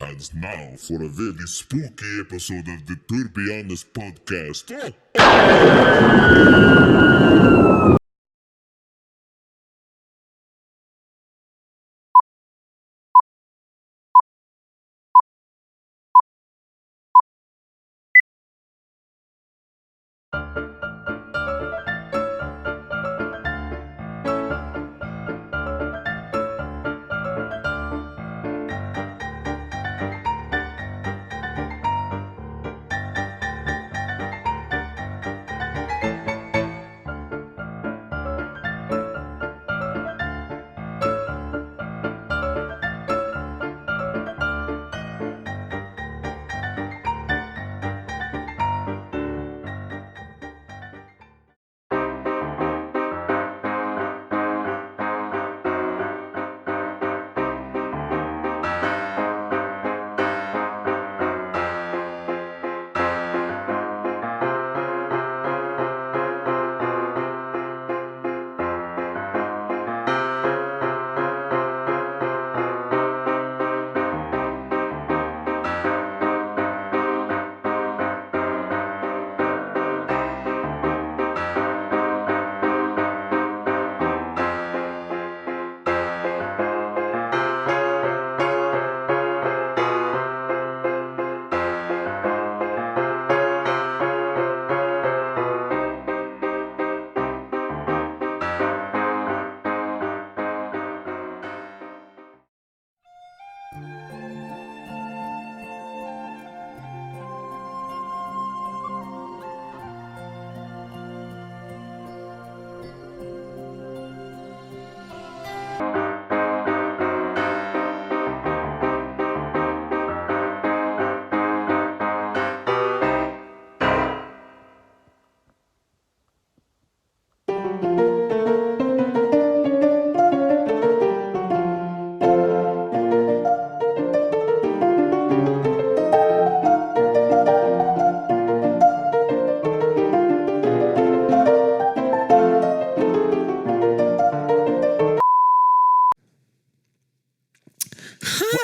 And now for a very spooky episode of the Turbianus podcast.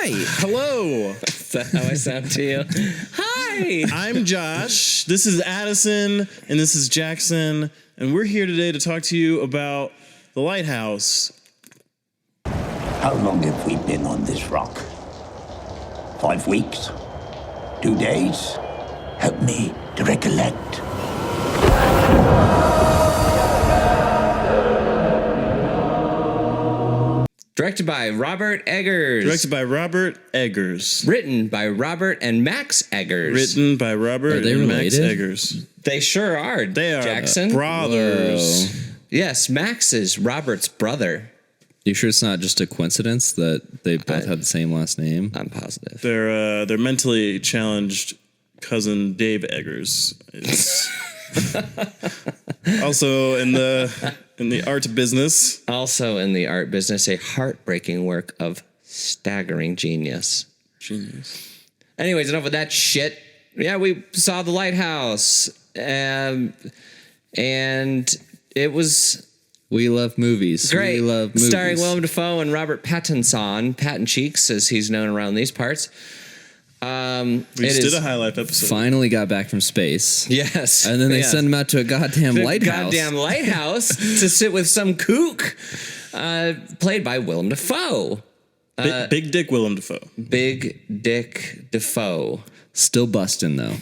Is that how I sound to you? Hi! I'm Josh. This is Addison, and this is Jackson, and we're here today to talk to you about the Lighthouse. How long have we been on this rock? 5 weeks? 2 days? Help me to recollect. Directed by Robert Eggers. Directed by Robert Eggers. Written by Robert and Max Eggers. Written by Robert and Max Eggers. They sure are. They are Jackson. brothers. Whoa. Yes, Max is Robert's brother. You sure it's not just a coincidence that they both have the same last name? I'm positive. Their mentally challenged cousin Dave Eggers is also in the art business. Also in the art business, a heartbreaking work of staggering genius. Anyways, enough with that shit. Yeah, we saw the Lighthouse, and it was We love movies. great. We love movies. Starring Willem Dafoe and Robert Pattinson, Patton Cheeks, as he's known around these parts. We just did a high life episode. Finally got back from space. Yes, And then they send him out to a goddamn lighthouse. Goddamn lighthouse to sit with some kook, played by Willem Dafoe. Big Dick Willem Dafoe. Big Dick Dafoe. Still busting, though.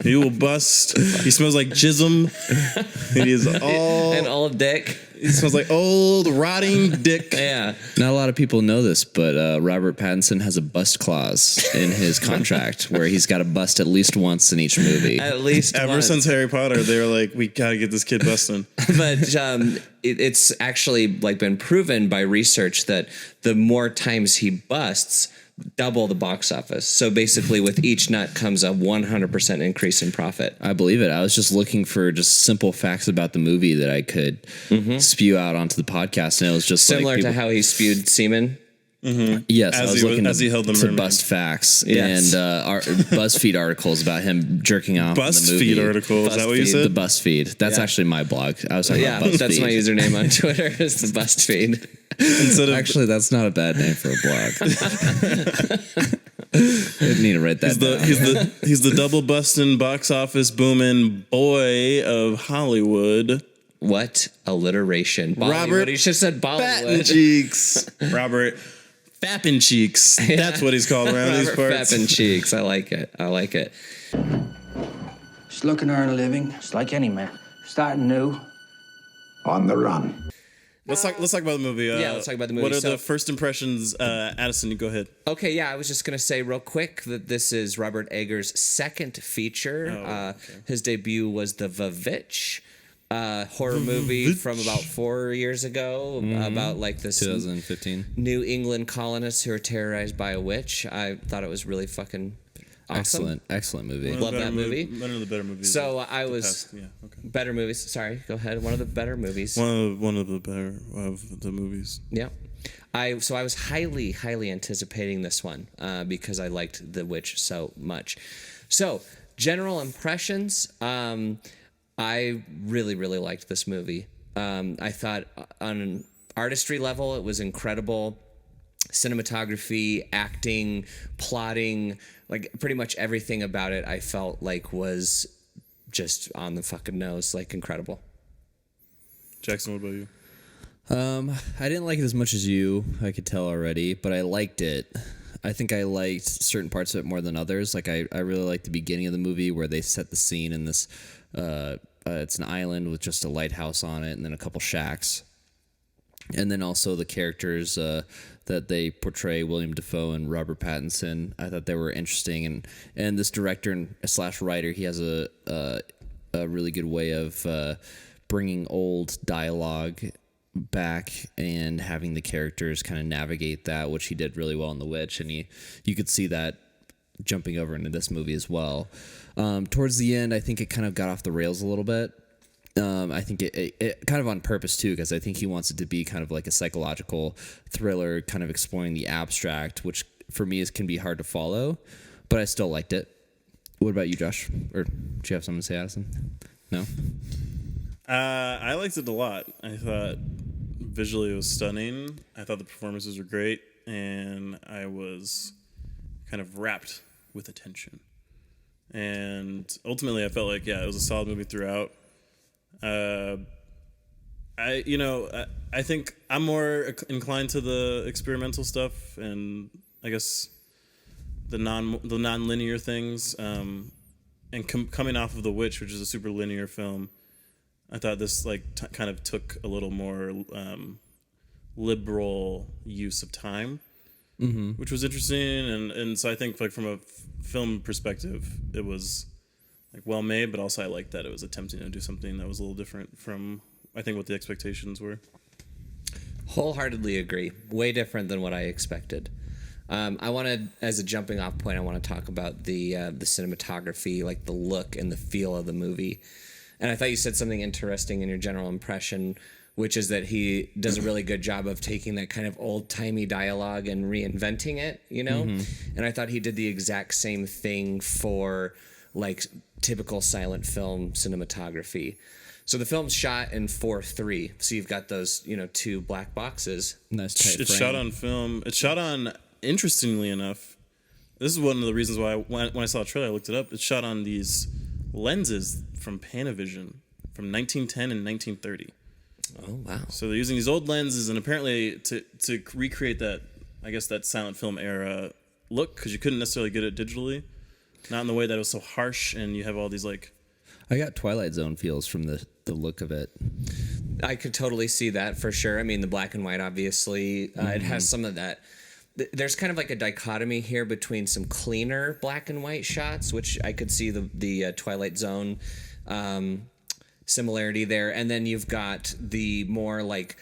He will bust. He smells like jism. He is all. And old dick. He smells like old rotting dick. Yeah. Not a lot of people know this, but Robert Pattinson has a bust clause in his contract where he's got to bust at least once in each movie. At least Ever once. since Harry Potter, they were like, we gotta get this kid busting. But it's actually like been proven by research that the more times he busts, double the box office. So basically with each nut comes a 100% increase in profit. I believe it. I was just looking for just simple facts about the movie that I could spew out onto the podcast, and it was just Similar like to how he spewed semen. Yes, As I was he looking as he held the to mermaid. bust facts Yes. and BuzzFeed articles about him jerking off in the movie. BuzzFeed article. Is that what you BuzzFeed. said? The BuzzFeed. That's actually my blog. I was talking Yeah, about BuzzFeed. that's my username on Twitter is the BuzzFeed. Instead of Actually, that's not a bad name for a blog. I need to write that down. He's the double busting, box office booming boy of Hollywood. What alliteration? Robert You should have said Fatten Bollywood. Cheeks. Robert Fappin Cheeks. That's what he's called around these Robert parts. Fappin Cheeks. I like it. Just looking to earn a living, just like any man. Starting new. On the run. Let's talk about the movie. Let's talk about the movie. What are So- the first impressions? Addison, you go ahead. Okay, yeah, I was just going to say real quick that this is Robert Eggers' second feature. His debut was the Vavitch horror movie from about 4 years ago about like this 2015. New England colonists who are terrorized by a witch. I thought it was really fucking awesome. Excellent movie. Love that movie. One of the better movies. So of I the was past. Yeah, okay. better movies. Sorry, go ahead. One of the better movies. One of the better of the movies. Yeah. I was highly anticipating this one because I liked The Witch so much. So, general impressions, I really liked this movie. I thought on an artistry level, it was incredible. Cinematography, acting, plotting, like pretty much everything about it I felt like was just on the fucking nose, like incredible. Jackson, what about you? I didn't like it as much as you, I could tell already, but I liked it. I think I liked certain parts of it more than others. Like I really liked the beginning of the movie where they set the scene in this, it's an island with just a lighthouse on it and then a couple shacks. And then also the characters that they portray, William Dafoe and Robert Pattinson, I thought they were interesting. And this director and / writer, he has a really good way of bringing old dialogue back and having the characters kind of navigate that, which he did really well in The Witch. And you could see that jumping over into this movie as well. Towards the end, I think it kind of got off the rails a little bit. I think it kind of on purpose too, because I think he wants it to be kind of like a psychological thriller, kind of exploring the abstract, which for me can be hard to follow, but I still liked it. What about you, Josh? Or do you have something to say, Addison? No? I liked it a lot. I thought visually it was stunning. I thought the performances were great, and I was kind of wrapped with attention. And ultimately, I felt like, it was a solid movie throughout. I think I'm more inclined to the experimental stuff and I guess the non-linear things. And coming off of The Witch, which is a super linear film, I thought this kind of took a little more liberal use of time, which was interesting. And so I think from a film perspective, it was well made, but also I liked that it was attempting to do something that was a little different from I think what the expectations were. Wholeheartedly agree. Way different than what I expected. I wanted, as a jumping off point, I want to talk about the cinematography, like the look and the feel of the movie. And I thought you said something interesting in your general impression, which is that he does a really good job of taking that kind of old-timey dialogue and reinventing it, you know? And I thought he did the exact same thing for like typical silent film cinematography. So the film's shot in 4:3. So you've got those, two black boxes. Nice tight It's frame. shot on film. It's shot on, interestingly enough, this is one of the reasons why when I saw the trailer, I looked it up. It's shot on these lenses from Panavision from 1910 and 1930. Oh, wow. So they're using these old lenses, and apparently to recreate that, I guess, that silent film era look, because you couldn't necessarily get it digitally. Not in the way that it was so harsh, and you have all these I got Twilight Zone feels from the look of it. I could totally see that for sure. I mean, the black and white, obviously, it has some of that. There's kind of like a dichotomy here between some cleaner black and white shots, which I could see the Twilight Zone similarity there. And then you've got the more like,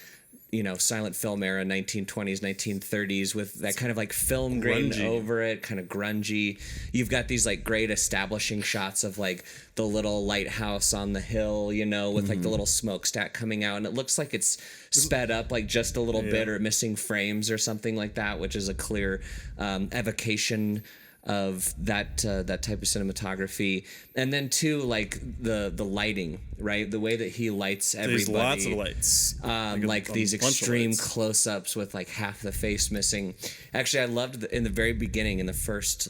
silent film era, 1920s, 1930s, with that kind of like film grain over it, kind of grungy. You've got these like great establishing shots of like the little lighthouse on the hill, with like the little smokestack coming out. And it looks like it's sped up like just a little bit or missing frames or something like that, which is a clear evocation of that type of cinematography, and then too like the lighting, right? The way that he lights everybody. There's lots of lights, like these extreme close-ups with like half the face missing. Actually, I loved in the very beginning, in the first,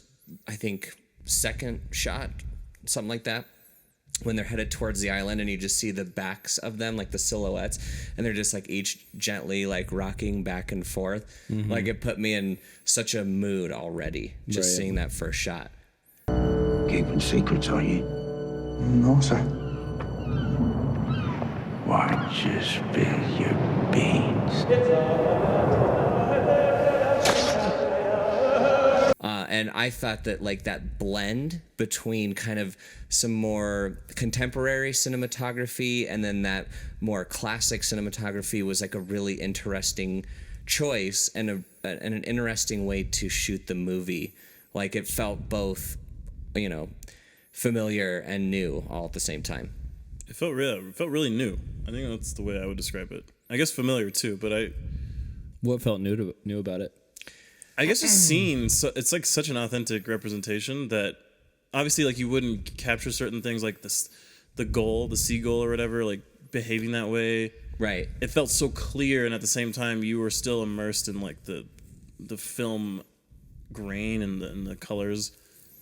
I think, second shot, something like that, when they're headed towards the island and you just see the backs of them, like the silhouettes, and they're just like each gently like rocking back and forth. Like it put me in such a mood already, just seeing that first shot. Keeping secrets, are you? No, sir. Why don't you spill your beans? And I thought that like that blend between kind of some more contemporary cinematography and then that more classic cinematography was like a really interesting choice and an interesting way to shoot the movie. Like it felt both, you know, familiar and new all at the same time. It felt really new. I think that's the way I would describe it. I guess familiar too, but What felt new about it? I guess just seeing, so it's like such an authentic representation that obviously like you wouldn't capture certain things like this, the seagull or whatever, like behaving that way. Right. It felt so clear, and at the same time you were still immersed in like the film grain and the colors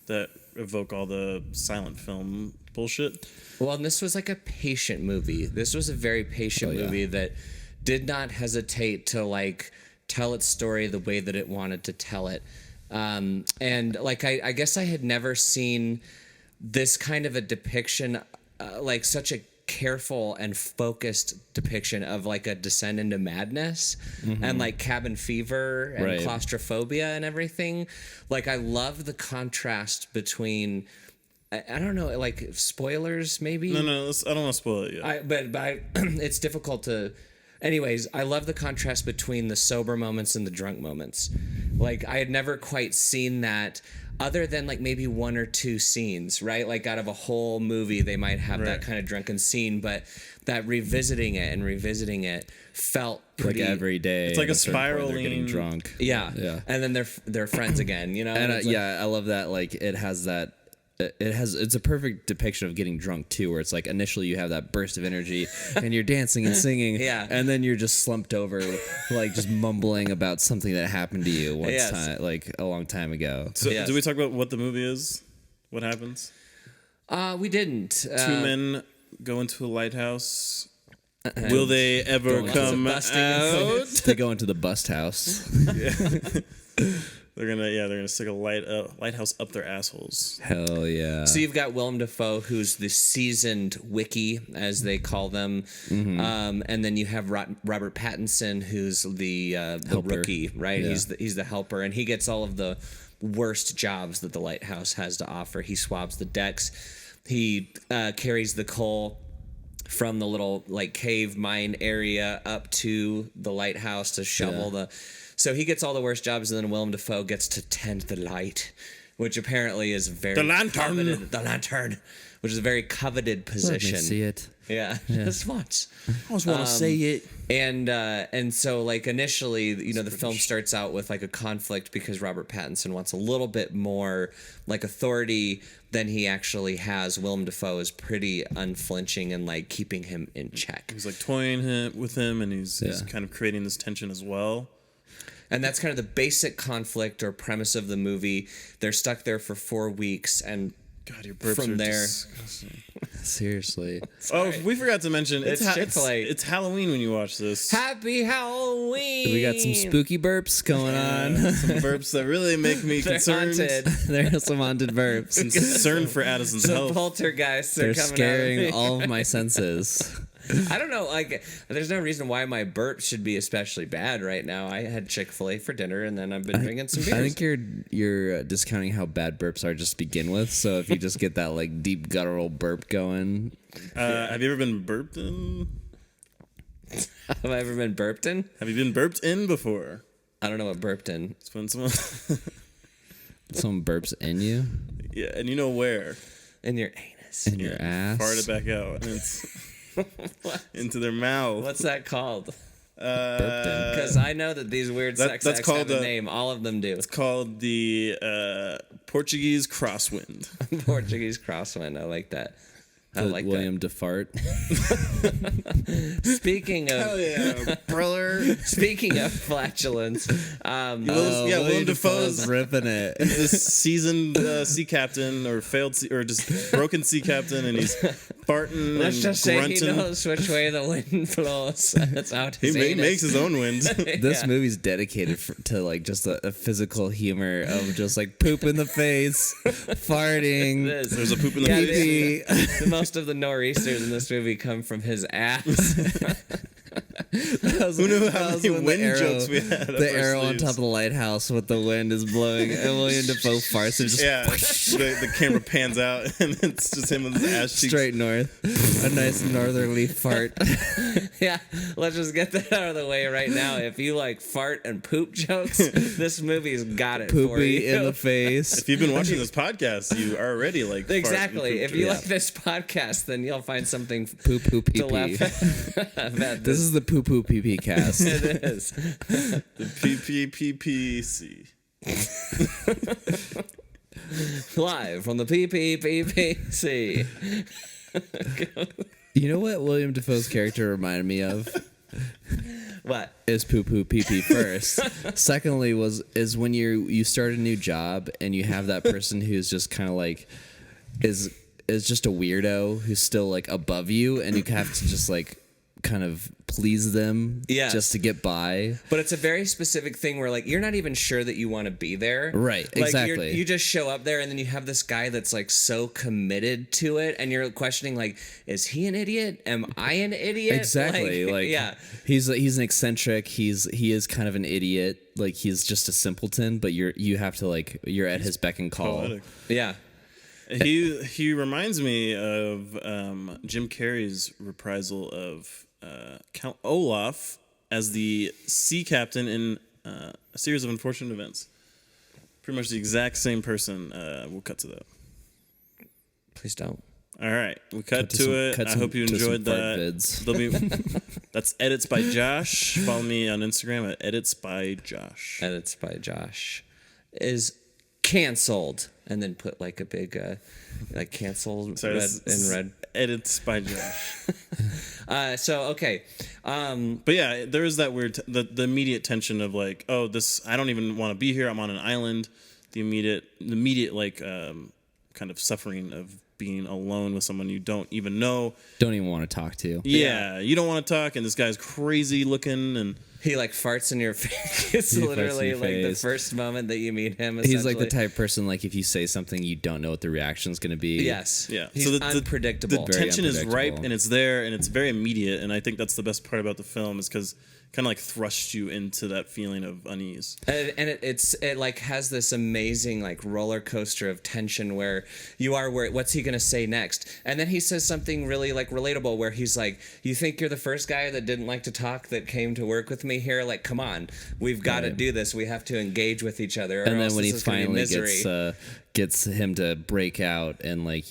that evoke all the silent film bullshit. Well, and this was like a patient movie. This was a very patient movie that did not hesitate to like tell its story the way that it wanted to tell it. And like, I guess I had never seen this kind of a depiction, like such a careful and focused depiction of like a descent into madness and like cabin fever and claustrophobia and everything. Like I love the contrast between, I don't know, like spoilers maybe? No, I don't want to spoil it yet. But it's difficult to... Anyways, I love the contrast between the sober moments and the drunk moments. Like, I had never quite seen that other than, like, maybe one or two scenes, right? Like, out of a whole movie, they might have that kind of drunken scene, but that revisiting it felt pretty... Like every day. It's like a spiraling... They're getting drunk. Yeah. And then they're friends again, you know? And I love that, like, it's a perfect depiction of getting drunk too, where it's like initially you have that burst of energy and you're dancing and singing, and then you're just slumped over, like just mumbling about something that happened to you time, like a long time ago. So, did we talk about what the movie is? What happens? We didn't. Two men go into a lighthouse. Will they ever come out? They go into the bust house. They're gonna stick a lighthouse up their assholes. Hell yeah! So you've got Willem Dafoe, who's the seasoned wiki, as they call them, and then you have Robert Pattinson, who's the rookie, right? Yeah. He's the helper, and he gets all of the worst jobs that the lighthouse has to offer. He swabs the decks, he carries the coal from the little like cave mine area up to the lighthouse to shovel the. So he gets all the worst jobs, and then Willem Dafoe gets to tend the light, which apparently is very the lantern, which is a very coveted position. Let me see it. Yeah, just once. I just want to say it. And so like initially, you know, the film starts out with like a conflict because Robert Pattinson wants a little bit more like authority than he actually has. Willem Dafoe is pretty unflinching and like keeping him in check. He's like toying with him, and he's kind of creating this tension as well. And that's kind of the basic conflict or premise of the movie. They're stuck there for 4 weeks, and God, your burps from are there. Seriously. We forgot to mention It's Chick-fil-A. It's Halloween when you watch this. Happy Halloween! We got some spooky burps going on. Some burps that really make me concerned. Haunted. There are some haunted burps. Concerned for Addison's The health. poltergeists are They're coming scaring out. all of my senses. I don't know. Like, there's no reason why my burp should be especially bad right now. I had Chick-fil-A for dinner, and then I've been drinking some beers. I think you're discounting how bad burps are just to begin with. So if you just get that like deep guttural burp going, have you ever been burped in? Have I ever been burped in? Have you been burped in before? I don't know what burped in. It's when someone, someone burps in you, yeah, and you know where? In your anus. in your ass. Fart it back out, and it's into their mouth. What's that called? Burped in. Because I know that these weird sex that's acts called have a name. All of them do. It's called the Portuguese crosswind. Portuguese crosswind. I like that. I like William Defart. Speaking of, Hell yeah, brother. speaking of flatulence, Willem Dafoe's ripping it. this seasoned sea captain or or just broken sea captain, and he's farting let's and just say grunting. he knows which way the wind blows. That's how to He say makes his own wind. This movie's dedicated to like just a physical humor of just like poop in the face, farting. There's a poop in the face. Most of the nor'easters in this movie come from his ass. Who knew how many wind jokes we had? The arrow on top of the lighthouse with the wind is blowing, and William Dafoe farts and just the camera pans out, and it's just him with his ass cheeks. straight north. A nice northerly fart. Yeah, let's just get that out of the way right now. If you like fart and poop jokes, this movie's got it for Poopy you. in the face. If you've been watching this podcast, you are already like fart Exactly. and poop If you jokes. like this podcast, then you'll find something Poo poo pee to laugh pee. at. This is the poo poo pee pee cast. It is. the PPPPC. Live from the PPPPC. You know what William Dafoe's character reminded me of? What? Is poo poo pee pee first. Secondly is when you start a new job and you have that person who's just kind of like is just a weirdo who's still like above you, and you have to just like kind of please them just to get by. But it's a very specific thing where like you're not even sure that you want to be there. Right, Like, exactly. You just show up there, and then you have this guy that's like so committed to it, and you're questioning like, is he an idiot? Am I an idiot? Exactly. Like yeah. he's an eccentric. He is kind of an idiot. Like he's just a simpleton, but you have to like you're at his beck and call. Poetic. Yeah. He reminds me of Jim Carrey's reprisal of Count Olaf as the sea captain in a series of unfortunate events. Pretty much the exact same person. We'll cut to that. Please don't. All right, we cut to it. I hope you enjoyed that. There'll be, that's edits by Josh. Follow me on Instagram at edits by Josh. Edits by Josh is canceled, and then put like a big like canceled Sorry, red in red. Edits by Josh. So okay. But yeah, there is that weird, the immediate tension of like, oh, this, I don't even want to be here. I'm on an island. The immediate like kind of suffering of being alone with someone you don't even know. Don't even want to talk to. Yeah, you don't want to talk, and this guy's crazy looking, and He like farts in your face. It's literally like the first moment that you meet him. He's like the type of person, like if you say something, you don't know what the reaction's going to be. Yes. yeah. He's So unpredictable. The Very tension is ripe, unpredictable. and it's there, and it's very immediate, and I think that's the best part about the film is because kind of like thrusts you into that feeling of unease. And it like has this amazing like roller coaster of tension where you are where what's he gonna say next, and then he says something really like relatable where he's like, you think you're the first guy that didn't like to talk that came to work with me here, like come on, we've got to do this, we have to engage with each other, or And then else when he this is gonna be finally misery. gets him to break out and like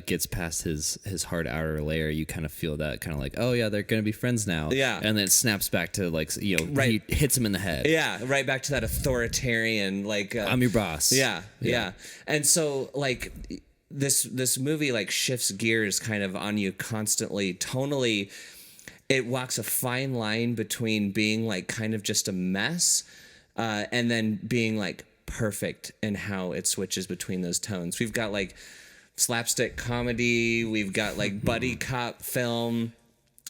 gets past his hard outer layer, you kind of feel that kind of like, oh yeah, they're gonna be friends now. Yeah. And then it snaps back to like Right. he hits him in the head. Yeah, right back to that authoritarian like I'm your boss. Yeah. And so like this movie like shifts gears kind of on you constantly tonally. It walks a fine line between being like kind of just a mess and then being like perfect in how it switches between those tones. We've got like slapstick comedy, we've got like buddy cop film,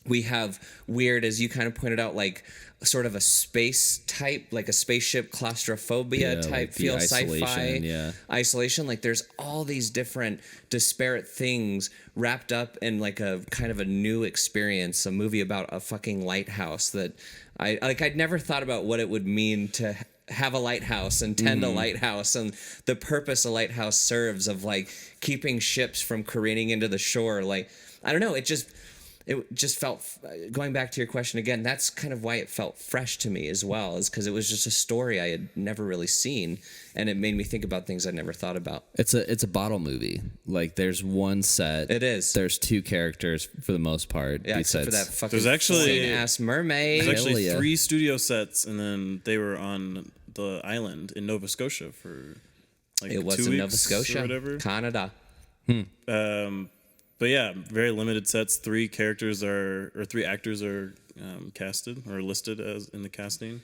we have weird, as you kind of pointed out, like sort of a space type, like a spaceship claustrophobia type like the feel, sci-fi isolation, isolation. Like there's all these different disparate things wrapped up in like a kind of a new experience, a movie about a fucking lighthouse that I'd never thought about what it would mean to have a lighthouse and tend a lighthouse and the purpose a lighthouse serves of like keeping ships from careening into the shore. Like, I don't know, it just felt, going back to your question again, that's kind of why it felt fresh to me as well, is because it was just a story I had never really seen, and it made me think about things I'd never thought about. It's a bottle movie. Like there's one set. It is. There's two characters for the most part. Yeah, except for that besides- fucking There's actually- ass mermaid. There's actually yeah. 3 studio sets, and then they were on the island in Nova Scotia for like It was 2 in weeks Nova Scotia, or whatever. Canada. But yeah, very limited sets. 3 actors are casted or listed as in the casting.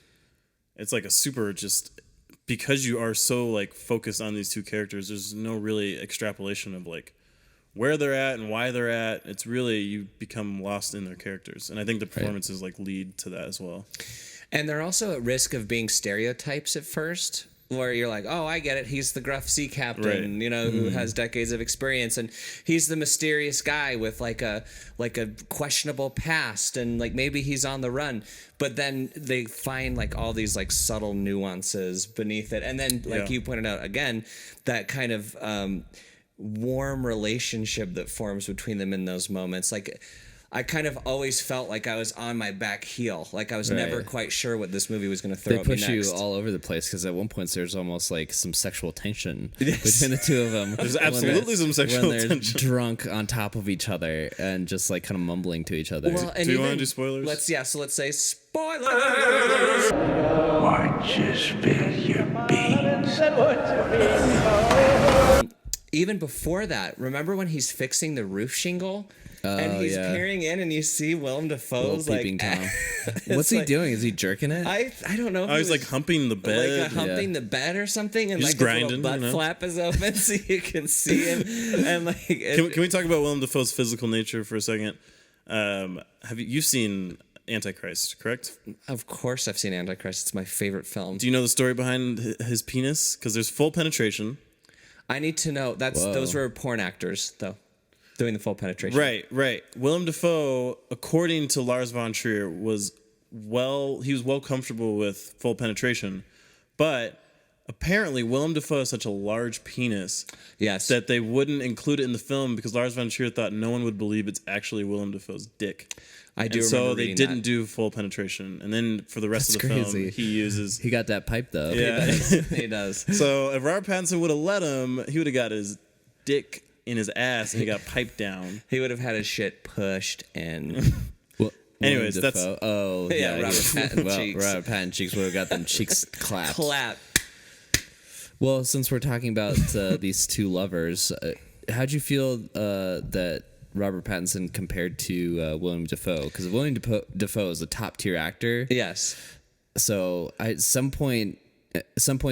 It's like a super just because you are so like focused on these 2 characters. There's no really extrapolation of like where they're at and why they're at. It's really you become lost in their characters, and I think the performances like lead to that as well. And they're also at risk of being stereotypes at first, where you're like, oh, I get it. He's the gruff sea captain, Right. who has decades of experience, and he's the mysterious guy with like a questionable past, and like maybe he's on the run. But then they find like all these like subtle nuances beneath it, and then like you pointed out again, that kind of warm relationship that forms between them in those moments, like. I kind of always felt like I was on my back heel. Like I was never quite sure what this movie was going to throw They at me push next. you all over the place because at one point there's almost like some sexual tension between the 2 of them. There's absolutely some sexual when they're tension. drunk on top of each other and just like kind of mumbling to each other. Well, and Do you want to even- do spoilers? Let's say spoilers. Why'd you spill your beans? Even before that, remember when he's fixing the roof shingle? And he's peering in, and you see Willem Dafoe's Little like, peeping Tom. it's What's he like- doing? Is he jerking it? I don't know. If I he was like humping the bed. like humping the bed or something, and He's like his little grinding, butt you know? flap is open so you can see him. And like, Can we talk about Willem Dafoe's physical nature for a second? Have you've seen Antichrist, correct? of course, I've seen Antichrist. It's my favorite film. Do you know the story behind his penis? Because there's full penetration. I need to know. Those were porn actors though, doing the full penetration. Right. Willem Dafoe, according to Lars von Trier, was well comfortable with full penetration, but apparently Willem Dafoe has such a large penis Yes. that they wouldn't include it in the film because Lars von Trier thought no one would believe it's actually Willem Dafoe's dick. I do And remember so they reading didn't that. do full penetration, and then for the rest That's of the crazy. film, he uses. He got that pipe though. Yeah. He does. So if Robert Pattinson would have let him, he would have got his dick in his ass and he got piped down. He would have had his shit pushed and Well, Anyways, Willem that's- Dafoe. Oh Yeah, yeah, Robert Pattinson cheeks. Robert Pattinson cheeks would have got them cheeks clapped. clap. Well, since we're talking about these 2 lovers, how'd you feel that Robert Pattinson compared to William Dafoe? Because William Dafoe is a top tier actor. Yes. So at some points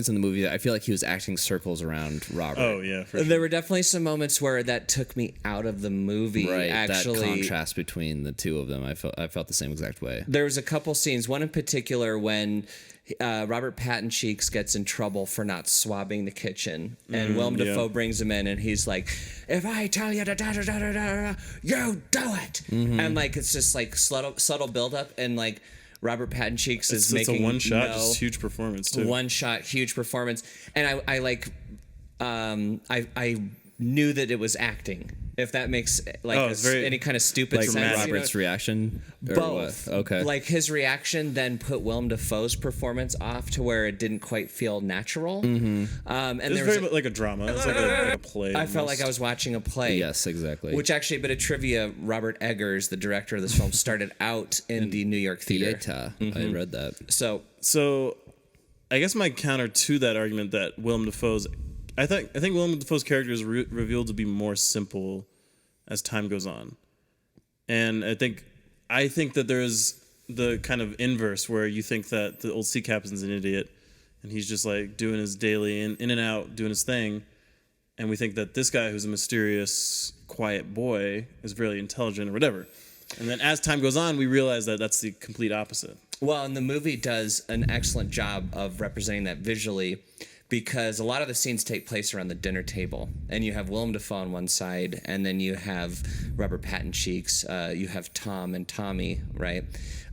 in the movie, I feel like he was acting circles around Robert. Oh yeah, for sure. There were definitely some moments where that took me out of the movie. Right, Actually, that contrast between the 2 of them, I felt the same exact way. there was a couple scenes. One in particular when Robert Pattinson gets in trouble for not swabbing the kitchen, and Willem Dafoe brings him in, and he's like, "If I tell you to da da da da da, you do it." And like it's just like subtle buildup, and like Robert Pattinson is It's making a one shot, no, just huge performance too. one shot, huge performance, and I knew that it was acting. If that makes like it's very, any kind of stupid Like sense, Robert's reaction? Or both. what? Okay. Like his reaction then put Willem Dafoe's performance off to where it didn't quite feel natural. And It's there very was like a drama. It's like a play. I felt like I was watching a play. Yes, exactly. Which actually, a bit of trivia, Robert Eggers, the director of this film, started out in the New York theater. Theater. I read that. So I guess my counter to that argument that Willem Dafoe's, I think Willem Dafoe's character is revealed to be more simple as time goes on, and I think that there's the kind of inverse where you think that the old sea captain's an idiot, and he's just like doing his daily in and out, doing his thing, and we think that this guy who's a mysterious, quiet boy is really intelligent or whatever, and then as time goes on, we realize that that's the complete opposite. Well, and the movie does an excellent job of representing that visually, because a lot of the scenes take place around the dinner table, and you have Willem Dafoe on one side, and then you have Robert Pattinson, you have Tom and Tommy, right?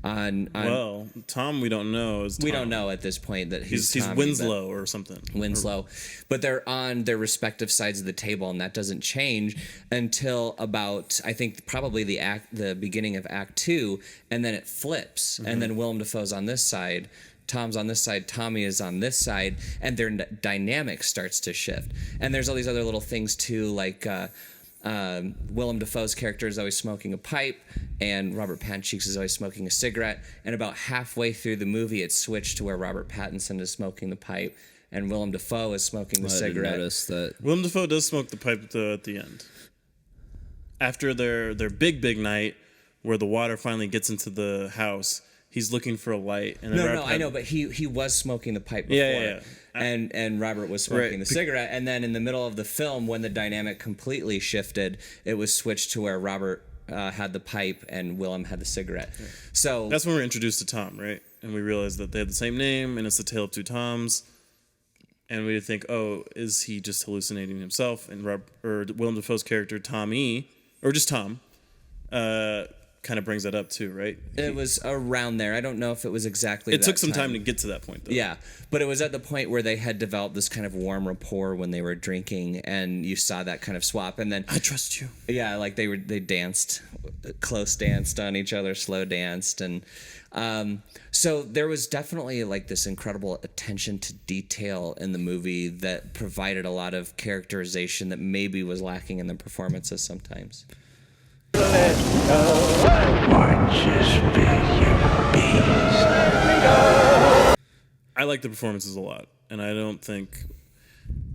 Well, Tom, we don't know. Is We Tom. don't know at this point that he's He's Tommy, Winslow or something. Winslow, but they're on their respective sides of the table, and that doesn't change until about, I think, probably the beginning of Act 2, and then it flips, and then Willem Dafoe's on this side, Tom's on this side, Tommy is on this side, and their dynamic starts to shift. And there's all these other little things too, like Willem Dafoe's character is always smoking a pipe, and Robert Pattinson is always smoking a cigarette. And about halfway through the movie, it switched to where Robert Pattinson is smoking the pipe, and Willem Dafoe is smoking the I didn't cigarette. notice that. Willem Dafoe does smoke the pipe at the end. After their big night, where the water finally gets into the house, he's looking for a light. And No, I know, but he was smoking the pipe before. Yeah. And Robert was smoking Right. the cigarette. And then in the middle of the film, when the dynamic completely shifted, it was switched to where Robert had the pipe and Willem had the cigarette. Yeah. So that's when we're introduced to Tom, right? And we realize that they have the same name, and it's the tale of two Toms. And we think, oh, is he just hallucinating himself? And Willem Dafoe's character, Tommy, or just Tom, kind of brings that up too, right? It was around there. I don't know if it was exactly It that took some time to get to that point, though. Yeah, but it was at the point where they had developed this kind of warm rapport when they were drinking, and you saw that kind of swap. And then I trust you. Yeah, like they danced, close danced on each other, slow danced, and so there was definitely like this incredible attention to detail in the movie that provided a lot of characterization that maybe was lacking in the performances sometimes. I like the performances a lot, and I think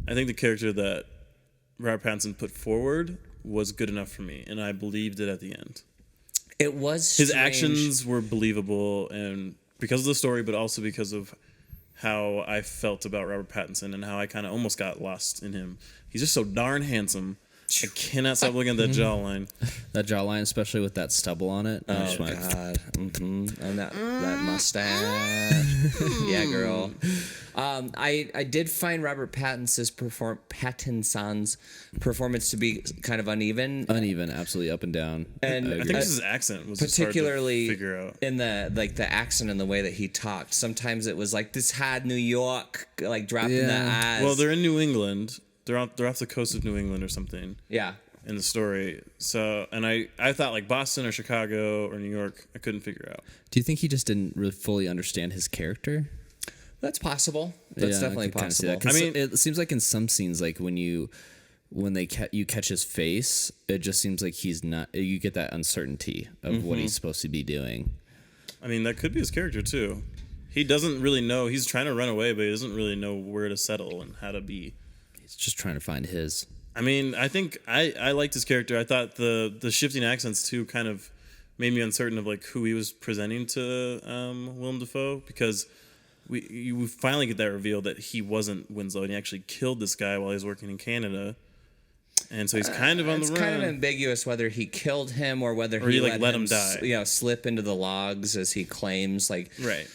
the character that Robert Pattinson put forward was good enough for me, and I believed it at the end. It was his strange. actions were believable, and because of the story, but also because of how I felt about Robert Pattinson and how I kind of almost got lost in him. He's just so darn handsome. I cannot stop looking at that jawline. That jawline, especially with that stubble on it. Oh, God. Mm-hmm. And that mustache. Yeah, girl. I did find Robert Pattinson's performance to be kind of uneven. Uneven, absolutely up and down. And I think his accent was particularly just hard to figure out. In the accent and the way that he talked. Sometimes it was like this hard New York, like dropping the eyes. Well, they're in New England. They're off the coast of New England or something. Yeah. In the story. So, and I thought like Boston or Chicago or New York, I couldn't figure out. Do you think he just didn't really fully understand his character? That's possible. That's definitely possible. I mean, it seems like in some scenes, like when you catch his face, it just seems like he's not. You get that uncertainty of what he's supposed to be doing. I mean, that could be his character too. He doesn't really know. He's trying to run away, but he doesn't really know where to settle and how to be. He's just trying to find his. I mean, I think I liked his character. I thought the shifting accents too kind of made me uncertain of like who he was presenting to Willem Dafoe, because we finally get that reveal that he wasn't Winslow and he actually killed this guy while he was working in Canada. And so he's kind of on the run. It's kind of ambiguous whether he killed him or whether he like let him die. Slip into the logs as he claims. Like right.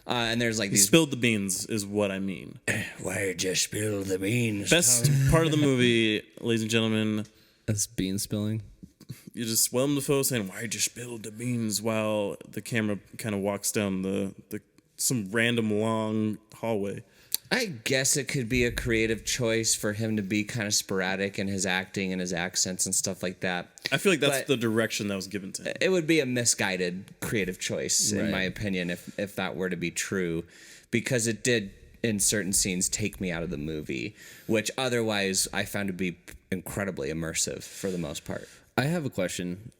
And there's like he spilled the beans is what I mean. Why'd you spill the beans? Best part of the movie, ladies and gentlemen. That's bean spilling. You just Willem Dafoe saying, "Why'd you spill the beans?" while the camera kind of walks down the some random long hallway. I guess it could be a creative choice for him to be kind of sporadic in his acting and his accents and stuff like that. I feel like that's the direction that was given to him. It would be a misguided creative choice, in my opinion, if that were to be true, because it did, in certain scenes, take me out of the movie, which otherwise I found to be incredibly immersive for the most part. I have a question.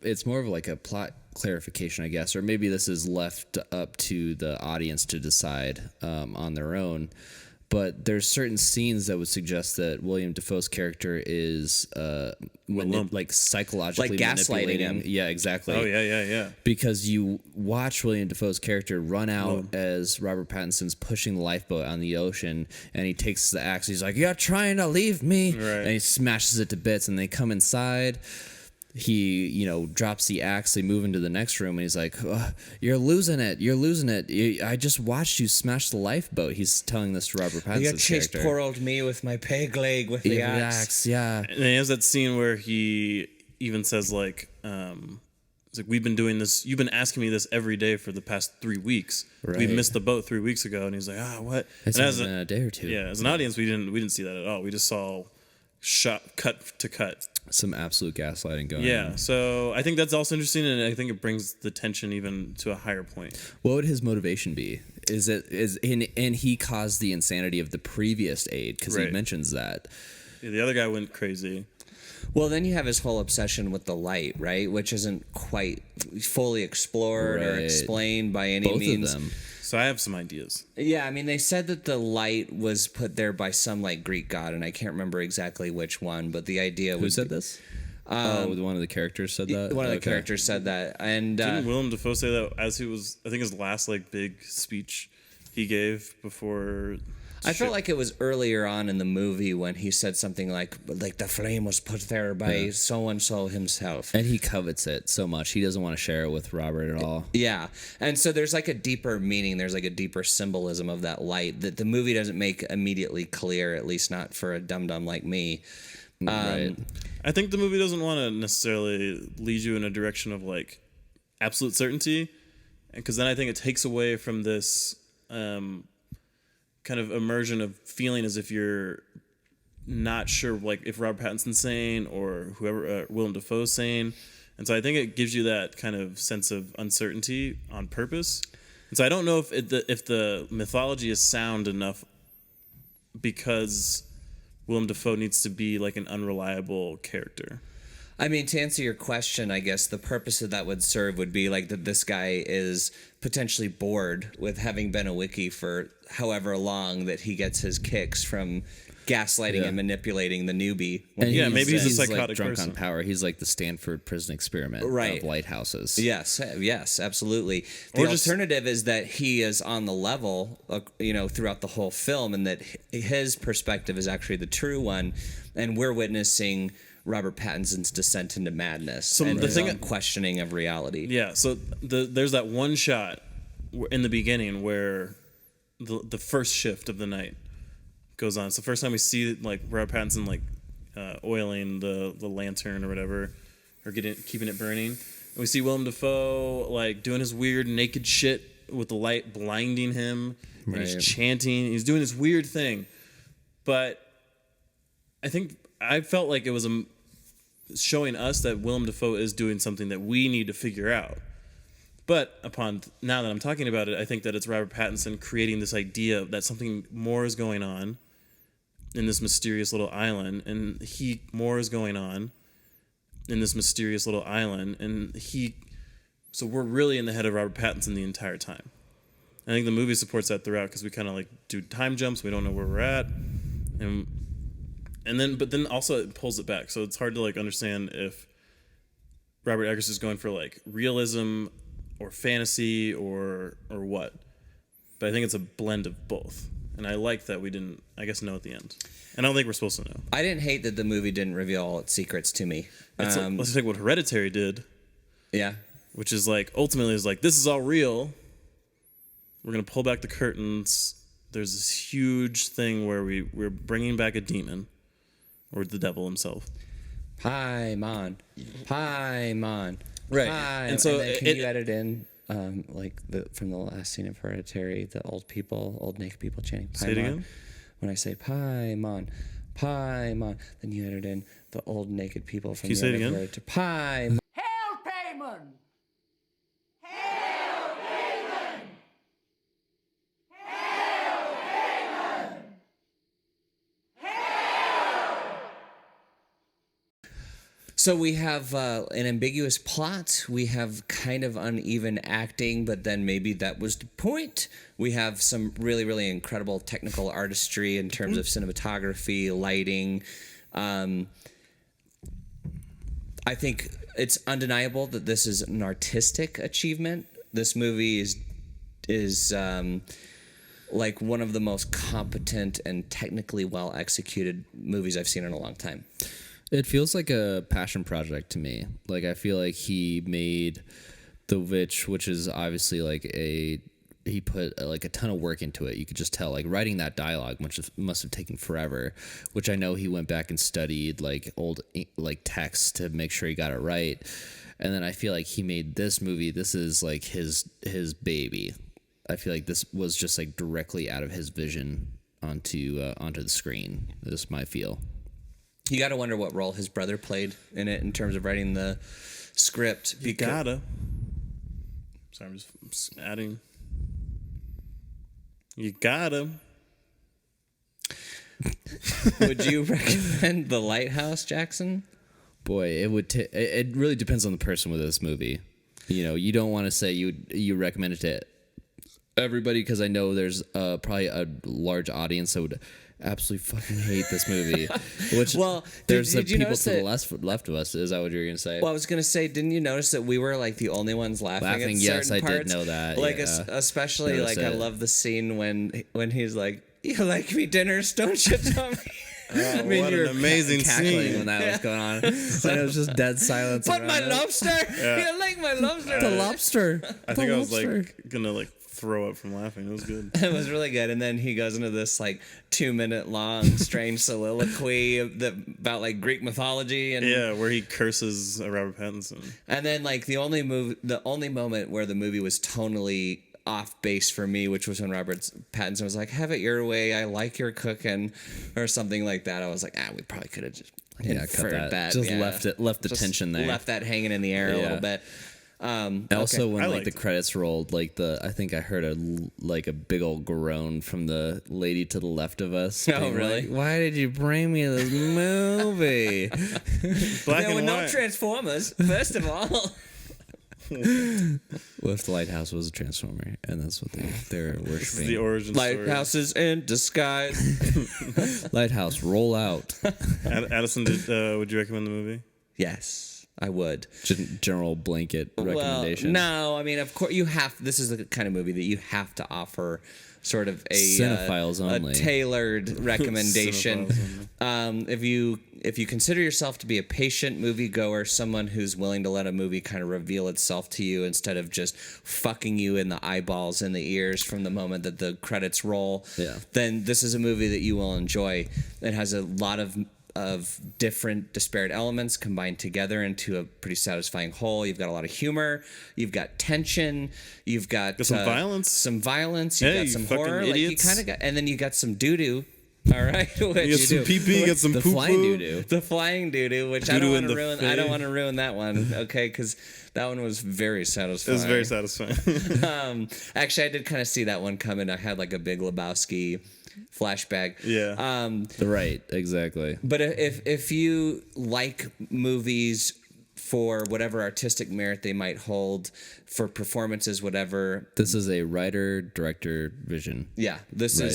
It's more of like a plot clarification, I guess, or maybe this is left up to the audience to decide on their own. But there's certain scenes that would suggest that William Dafoe's character is like psychologically like gaslighting him. Yeah, exactly. Oh yeah. Because you watch William Dafoe's character run out as Robert Pattinson's pushing the lifeboat on the ocean, and he takes the axe. He's like, "You're trying to leave me," and he smashes it to bits. And they come inside. He, drops the axe. They move into the next room, and he's like, "You're losing it. You're losing it. I just watched you smash the lifeboat." He's telling this to Robert Pattinson's You chased character. poor old me with my peg leg with the axe. Yeah. And he has that scene where he even says like, it's like, "We've been doing this. You've been asking me this every day for the past 3 weeks. Right. We missed the boat 3 weeks ago." And he's like, what?" It's and as been a day or two. Yeah, as an audience, we didn't see that at all. We just saw cut to cut. Some absolute gaslighting going on. Yeah, so I think that's also interesting, and I think it brings the tension even to a higher point. What would his motivation be? And he caused the insanity of the previous aide, because he mentions that. Yeah, the other guy went crazy. Well, then you have his whole obsession with the light, right? Which isn't quite fully explored or explained by any means. Both of them. So I have some ideas. Yeah, I mean, they said that the light was put there by some like Greek god, and I can't remember exactly which one, but the idea Who was said this? One of the characters said that? one of the characters said that, and Didn't Willem Dafoe say that as he was, I think his last like big speech he gave before? I felt like it was earlier on in the movie when he said something like the flame was put there by so and so himself. And he covets it so much. He doesn't want to share it with Robert at all. Yeah. And so there's like a deeper meaning. There's like a deeper symbolism of that light that the movie doesn't make immediately clear, at least not for a dum-dum like me. Right. I think the movie doesn't want to necessarily lead you in a direction of like absolute certainty, because then I think it takes away from this kind of immersion of feeling as if you're not sure, like if Robert Pattinson's sane or whoever Willem Dafoe's sane, and so I think it gives you that kind of sense of uncertainty on purpose. And so I don't know if the mythology is sound enough, because Willem Dafoe needs to be like an unreliable character. I mean, to answer your question, I guess the purpose of that would serve would be like that this guy is potentially bored with having been a wiki for however long, that he gets his kicks from gaslighting and manipulating the newbie. And maybe he's a like psychotic drunk person. on power. He's like the Stanford prison experiment of lighthouses. Yes, absolutely. The Or just- alternative is that he is on the level, throughout the whole film, and that his perspective is actually the true one, and we're witnessing Robert Pattinson's descent into madness and the his thing- own questioning of reality. Yeah, so there's that one shot in the beginning where the first shift of the night goes on. It's the first time we see like Robert Pattinson like oiling the lantern or whatever, or keeping it burning. And we see Willem Dafoe like doing his weird naked shit with the light blinding him, and he's chanting. He's doing this weird thing, but I felt like it was showing us that Willem Dafoe is doing something that we need to figure out. But now that I'm talking about it, I think that it's Robert Pattinson creating this idea that something more is going on in this mysterious little island, and more is going on in this mysterious little island, so we're really in the head of Robert Pattinson the entire time. I think the movie supports that throughout, because we kind of like do time jumps, we don't know where we're at, but then also it pulls it back, so it's hard to like understand if Robert Eggers is going for like realism or fantasy or what. But I think it's a blend of both. And I like that we didn't, I guess, know at the end. And I don't think we're supposed to know. I didn't hate that the movie didn't reveal all its secrets to me. Let's take what Hereditary did, Yeah. which is like, ultimately is like, this is all real. We're going to pull back the curtains. There's this huge thing where we're bringing back a demon, or the devil himself. Paimon. Right. And so then can you edit in from the last scene of Hereditary, the old naked people chanting Paimon. Say it again? When I say Paimon, then you edit in the old naked people from Can you the say it end of again? Hereditary. Paimon. Hail Payman! Hail Payman! Hail Payman! Hail! So we have an ambiguous plot. We have kind of uneven acting, but then maybe that was the point. We have some really, really incredible technical artistry in terms of cinematography, lighting. I think it's undeniable that this is an artistic achievement. This movie is like one of the most competent and technically well executed movies I've seen in a long time. It feels like a passion project to me. Like, I feel like he made The Witch, which is obviously like he put like a ton of work into it. You could just tell, like, writing that dialogue must have taken forever, which I know he went back and studied like old like texts to make sure he got it right. And then I feel like he made this movie. This is like his baby. I feel like this was just like directly out of his vision onto the screen. This is my feel. You got to wonder what role his brother played in it in terms of writing the script. You gotta. Sorry, I'm just adding. You gotta. Would you recommend The Lighthouse, Jackson? Boy, it would. It really depends on the person with this movie. You know, you don't want to say you recommend it to everybody, because I know there's probably a large audience that would absolutely fucking hate this movie. Which, Well, there's did the you people notice to the that- left of us. Is that what you were gonna say? Well, I was gonna say, didn't you notice that we were like the only ones laughing Laughing, at yes, certain I did parts? know that, Like yeah. especially Noticed like I it. love the scene when he's like, "You like me dinners, don't you, Tommy?" Oh, mean, what you an were amazing cackling scene. when that was going on. And it was just dead silence. But around my it. lobster, you like my lobster. The lobster. I think I was like gonna like throw up from laughing. It was good. It was really good, and then he goes into this like 2-minute long strange soliloquy about like Greek mythology, and Yeah, where he curses Robert Pattinson. and then like the only moment where the movie was tonally off base for me, which was when Robert Pattinson was like, "Have it your way, I like your cooking," or something like that. I was like, we probably could have just cut inferred that. Just left the Just tension there. left that hanging in the air a Yeah. little bit. Also, when I like liked the it. credits rolled, like I think I heard a big old groan from the lady to the left of us. Oh, being really? like, why did you bring me this movie? Black There were and no white. Transformers, first of all. What if the Lighthouse was a transformer, and that's what they're worshiping? the origin story. Lighthouses in disguise. Lighthouse, roll out. Addison, would you recommend the movie? Yes, I would. General blanket recommendation. Well, no, I mean, of course, you have. This is the kind of movie that you have to offer sort of a Cinephiles a only. tailored recommendation. Cinephiles If you consider yourself to be a patient moviegoer, someone who's willing to let a movie kind of reveal itself to you instead of just fucking you in the eyeballs and the ears from the moment that the credits roll, Yeah. then this is a movie that you will enjoy. It has a lot of different disparate elements combined together into a pretty satisfying whole. You've got a lot of humor, you've got tension, you've got some violence. you've Hey, got you some fucking horror, idiots. like you kind of got, and then you got some doo doo. All right, You get some pee-pee, you get some The poo-poo. flying doo-doo. the flying doo doo, which I don't Doo-doo want in to the ruin. I don't face. want to ruin that one, okay? Because that one was very It satisfying. was very satisfying. Actually, I did kind of see that one coming. I had like a Big Lebowski flashback. Yeah. Right, exactly. But if you like movies for whatever artistic merit they might hold, for performances, whatever, This is a writer director vision. yeah, this Right.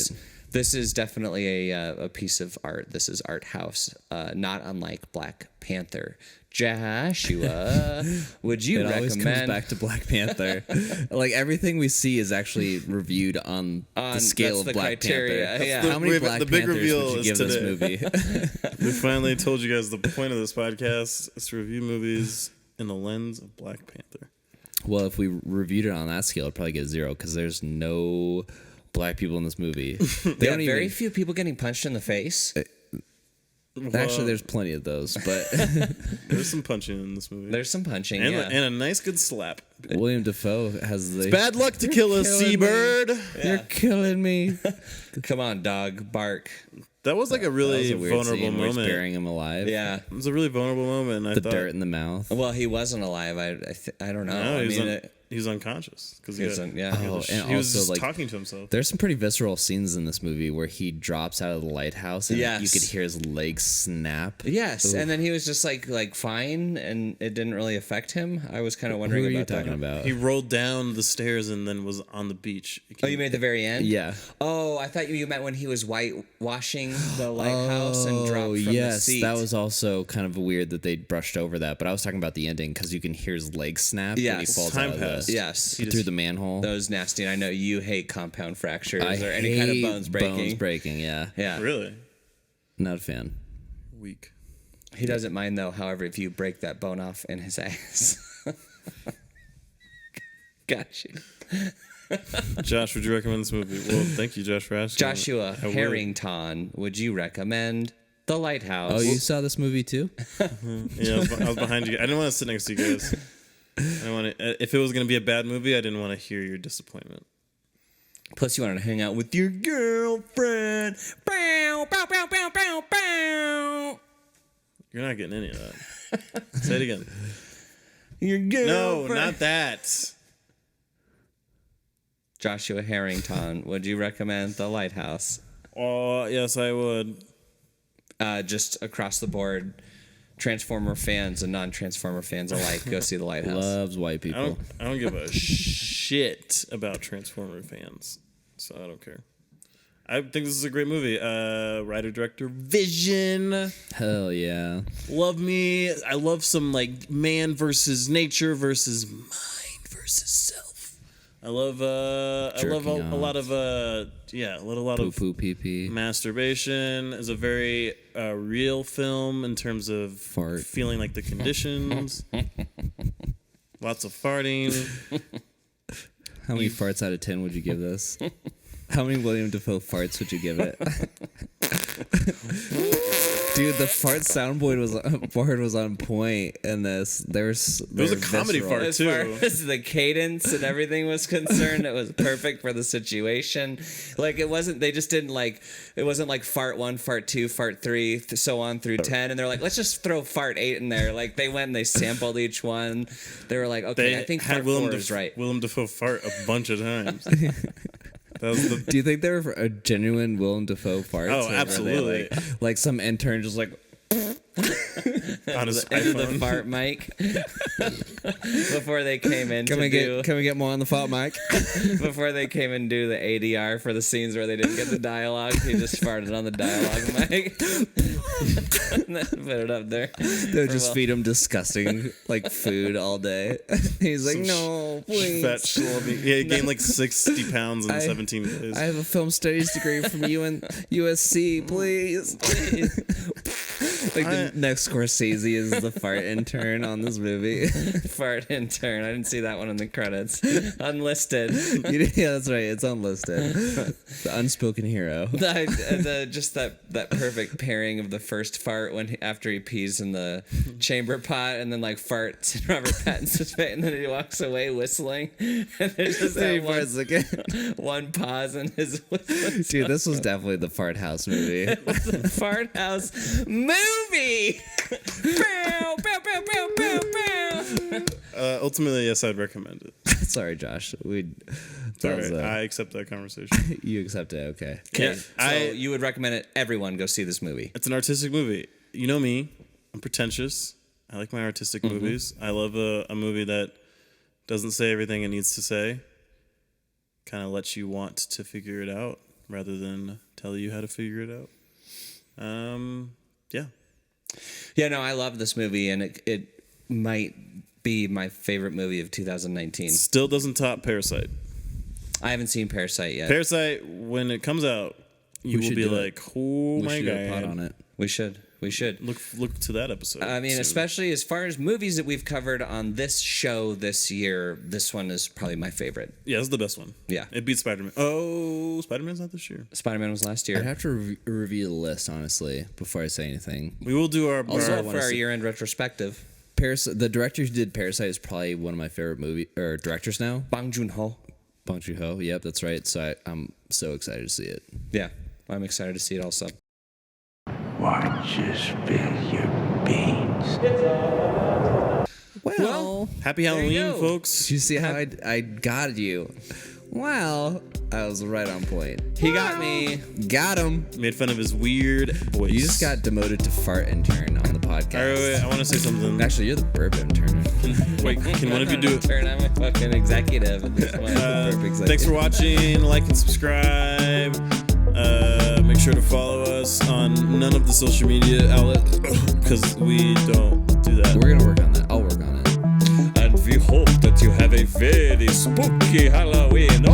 is definitely a piece of art. This is art house, not unlike Black Panther. Joshua, would you It always recommend? comes back to Black Panther. Like everything we see is actually reviewed on the scale that's of the Black criteria, Panther. yeah. How many Wait, Black the big Panthers reveal would you is give this today. movie? We finally told you guys the point of this podcast is to review movies in the lens of Black Panther. Well, if we reviewed it on that scale, it'd probably get 0 because there's no black people in this movie. They There don't are very even. few people getting punched in the face. Actually, there's plenty of those, but There's some punching in this movie. There's some punching, and, yeah. and a nice good slap. William Dafoe has the. Bad luck to kill a killing me. seabird. You're killing me. Come on, dog, bark. That was like a That really was a weird vulnerable scene where he's moment. burying him alive. Yeah. It was a really vulnerable moment. And I The thought, dirt in the mouth. Well, he wasn't alive. I don't know. No, I he was, mean, he was unconscious because he was yeah. Oh, and he was also, just like, talking to himself. There's some pretty visceral scenes in this movie where he drops out of the lighthouse and Yes. you could hear his legs snap. Yes, Oof. and then he was just like fine, and it didn't really affect him. I was kind of Who wondering are you about that. talking about? He rolled down the stairs and then was on the beach. Oh, you mean at the very end? Yeah. Oh, I thought you meant when he was whitewashing the lighthouse and dropped from the yes, seat. that was also kind of weird that they brushed over that. But I was talking about the ending because you can hear his legs snap when he Yes. falls Time out of passed. the, Yes. through the manhole. That was nasty. And I know you hate compound fractures I or any kind of hate bones breaking. Bones breaking, yeah. Yeah. Really Not a fan. weak. He doesn't mind though. However, if you break that bone off in his ass. Got you. Josh, would you recommend this movie? Well, thank you, Josh, for asking. Joshua I would. Harrington, would you recommend The Lighthouse? Oh, you saw this movie too? Yeah, I was behind you. I didn't want to sit next to you guys. I didn't want to. If it was going to be a bad movie, I didn't want to hear your disappointment. Plus, you wanted to hang out with your girlfriend. Bow, bow, bow, bow, bow, bow. You're not getting any of that. Say it again. Your No, girlfriend. not that. Joshua Harrington, would you recommend The Lighthouse? Oh, yes, I would. Just across the board, Transformer fans and non-Transformer fans alike go see The Lighthouse. Loves white people. I don't give a shit about Transformer fans, so I don't care. I think this is a great movie. Writer, director, vision. Hell yeah. Love me. I love some like man versus nature versus mind versus self. I love a lot of Poo pee pee. masturbation. Is a very real film in terms of Fart. feeling like the conditions. Lots of farting. How many farts out of 10 would you give this? How many William Dafoe farts would you give it? Dude, the fart soundboard was on point in this. There was a comedy fart. As too. far as the cadence and everything was concerned, it was perfect for the situation. Like it wasn't like fart 1, fart 2, fart 3, so on through 10. And they're like, let's just throw fart 8 in there. Like they went and they sampled each one. They were like, okay, I think fart 4 is right. Willem Dafoe fart a bunch of times. Do you think they were a genuine Willem Dafoe farts? Oh, or were they absolutely. like some intern just like On his Into the iPhone. fart mic before they came in Can we get more on the fart mic? before they came and do the ADR for the scenes where they didn't get the dialogue. He just farted on the dialogue mic. And then put it up there. They would just feed him disgusting like food all day. He's like, no, please. Fat schlubby. Yeah, he gained like 60 pounds in 17 days. I have a film studies degree from USC, please. Like the next Scorsese is the fart intern on this movie. Fart intern. I didn't see that one in the credits. Unlisted. Yeah, that's right. It's unlisted. The unspoken hero. Just that perfect pairing of the first fart after he pees in the chamber pot and then like farts in Robert Pattinson's face and then he walks away whistling. And there's just Then he that farts again. one pause in his whistling. Dude, this was definitely the fart house movie. The Fart House movie. Bow, bow, bow, bow, bow, bow. Ultimately, yes, I'd recommend it. Sorry, Josh. Sorry, I accept that conversation. You accept it, okay. Yeah, So you would recommend it? Everyone go see this movie. it's an artistic movie. You know me. I'm pretentious. I like my artistic movies. I love a movie that doesn't say everything it needs to say. Kind of lets you want to figure it out rather than tell you how to figure it out. Yeah. Yeah, no, I love this movie, and it might be my favorite movie of 2019. Still doesn't top Parasite. I haven't seen Parasite yet. Parasite, when it comes out, you will should be do it. like, oh We my should do a pod God. on it. We should. Look to that episode. I mean, soon. especially as far as movies that we've covered on this show this year, this one is probably my favorite. Yeah, this is the best one. Yeah. It beats Spider-Man. Oh, Spider-Man's not this year. Spider-Man was last I'd year. have to review the list, honestly, before I say anything. We will do our... Also, our for our year-end retrospective, The director who did Parasite is probably one of my favorite directors now. Bong Joon-ho. Bong Joon-ho. Yep, that's right. So I'm so excited to see it. Yeah, I'm excited to see it also. Watch you spill your beans. Well, Happy Halloween, go. folks. did you see how I got you? Wow, I was right on point. He got me. Got him. Made fun of his weird voice. You just got demoted to fart intern on the podcast. Wait, I want to say something. Actually, you're the burp intern. Wait, can one of you do... Turn on my fucking executive at this point. Thanks for watching. Like and subscribe. Make sure to follow us on none of the social media outlets because we don't do that. We're gonna work on that. I'll work on it. And we hope that you have a very spooky Halloween.